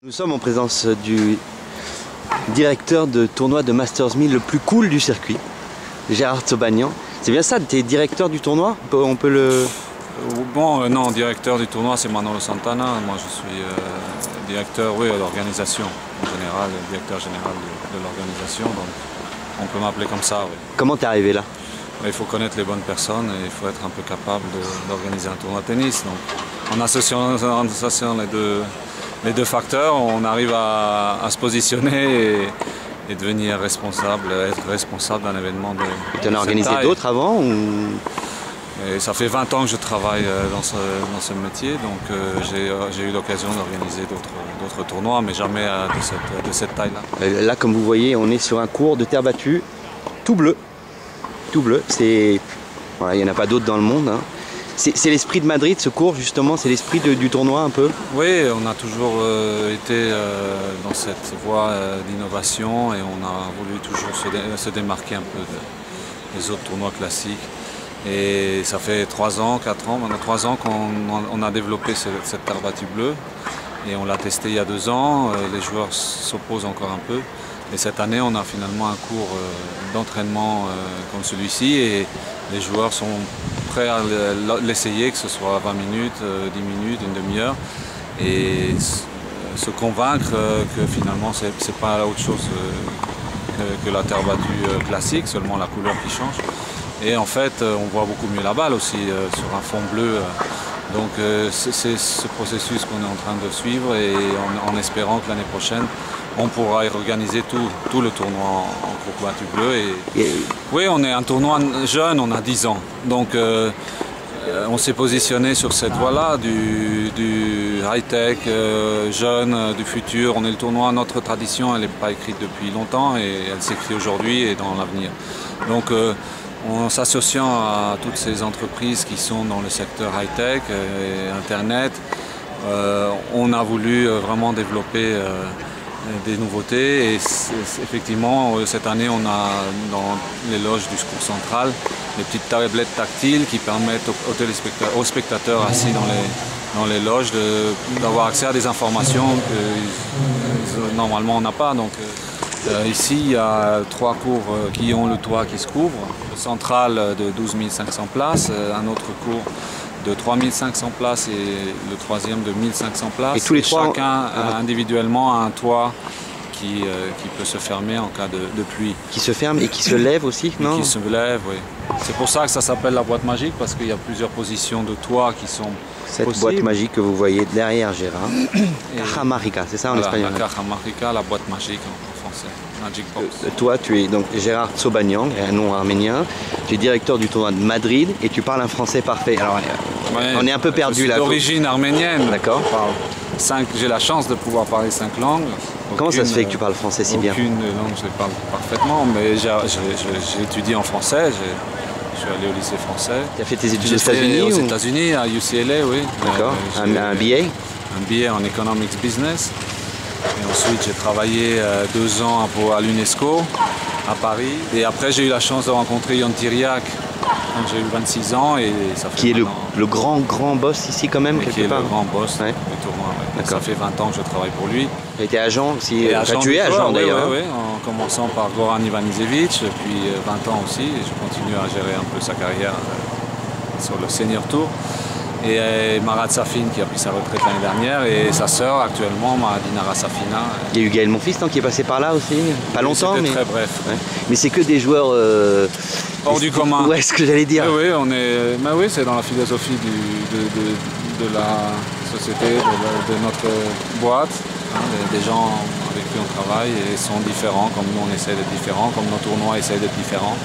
Nous sommes en présence du directeur de tournoi de Masters 1000 le plus cool du circuit, Gérard Tsobanian. C'est bien ça, tu es directeur du tournoi? On peut le... Bon, non, directeur du tournoi c'est Manolo Santana. Moi je suis directeur, oui, de l'organisation en général, directeur général de l'organisation. Donc on peut m'appeler comme ça, oui. Comment t'es arrivé là? Il faut connaître les bonnes personnes et il faut être un peu capable d'organiser un tournoi de tennis. Donc en associant les deux facteurs, on arrive à se positionner et devenir responsable, être responsable d'un événement de Tu en as organisé d'autres avant ou... Et ça fait 20 ans que je travaille dans ce métier, donc j'ai eu l'occasion d'organiser d'autres tournois, mais jamais de cette taille-là. Là, comme vous voyez, on est sur un court de terre battue, tout bleu. Tout bleu, c'est... Voilà, il n'y en a pas d'autres dans le monde, hein. C'est l'esprit de Madrid, ce cours, justement, c'est l'esprit du tournoi un peu? Oui, on a toujours été dans cette voie d'innovation et on a voulu toujours se démarquer un peu des autres tournois classiques. Et ça fait 3 ans, 4 ans, maintenant 3 ans qu'on a développé cette terre battue bleue. Et on l'a testé il y a 2 ans, les joueurs s'opposent encore un peu. Et cette année, on a finalement un cours d'entraînement comme celui-ci et les joueurs sont prêts à l'essayer, que ce soit 20 minutes, 10 minutes, une demi-heure, et se convaincre que finalement, c'est pas autre chose que la terre battue classique, seulement la couleur qui change. Et en fait, on voit beaucoup mieux la balle aussi sur un fond bleu. Donc c'est ce processus qu'on est en train de suivre et en espérant que l'année prochaine, on pourra organiser tout le tournoi en court battu bleu. Oui, on est un tournoi jeune, on a 10 ans. Donc on s'est positionné sur cette voie-là du high-tech, jeune, du futur. On est le tournoi, notre tradition, elle n'est pas écrite depuis longtemps et elle s'écrit aujourd'hui et dans l'avenir. Donc en s'associant à toutes ces entreprises qui sont dans le secteur high-tech et Internet, on a voulu vraiment développer des nouveautés et effectivement cette année on a dans les loges du secours central des petites tablettes tactiles qui permettent aux spectateurs assis dans les loges d'avoir accès à des informations que normalement on n'a pas. Donc, ici, il y a 3 cours qui ont le toit qui se couvre. Le central de 12 500 places, un autre cours de 3 500 places et le troisième de 1 500 places. Et tous les trois, chacun individuellement a un toit qui peut se fermer en cas de pluie. Qui se ferme et qui se lève aussi, non? Qui se lève, oui. C'est pour ça que ça s'appelle la boîte magique, parce qu'il y a plusieurs positions de toit qui sont Cette boîte magique que vous voyez derrière Gérard. Cajamarca, c'est ça en espagnol? La Cajamarca, la boîte magique en français. Magic Box. Toi, tu es donc Gérard Tsobanian, un nom arménien. Tu es directeur du tournoi de Madrid et tu parles un français parfait. Alors, on est un peu perdu là. D'origine arménienne. D'accord. J'ai la chance de pouvoir parler 5 langues. Comment ça se fait que tu parles français si bien? Aucune langue, je parle parfaitement, mais j'ai étudié en français. Je suis allé au lycée français. Tu as fait tes études aux États-Unis? Aux États-Unis, à UCLA, oui. D'accord. Un BA? Un BA en Economics Business. Et ensuite, j'ai travaillé 2 ans à l'UNESCO, à Paris. Et après, j'ai eu la chance de rencontrer Ion Tiriac quand j'ai eu 26 ans. Et ça fait qui est le grand boss ici quand même, quelque part? Qui est le grand boss du tournoi. Ouais. Ça fait 20 ans que je travaille pour lui. Tu étais agent aussi? Tu es agent d'ailleurs. Oui, en commençant par Goran Ivanisevic, puis 20 ans aussi. Et je continue à gérer un peu sa carrière sur le Senior Tour. Et Marat Safin qui a pris sa retraite l'année dernière et sa sœur actuellement, Dinara Safina. Il y a eu Gaël Monfils qui est passé par là aussi, pas longtemps mais... très bref. Ouais. Mais c'est que des joueurs... hors du commun. Ouais, ce que j'allais dire. Oui, c'est dans la philosophie de la société, de notre boîte. Hein, des gens avec qui on travaille et sont différents, comme nous on essaie d'être différents, comme nos tournois essaient d'être différents.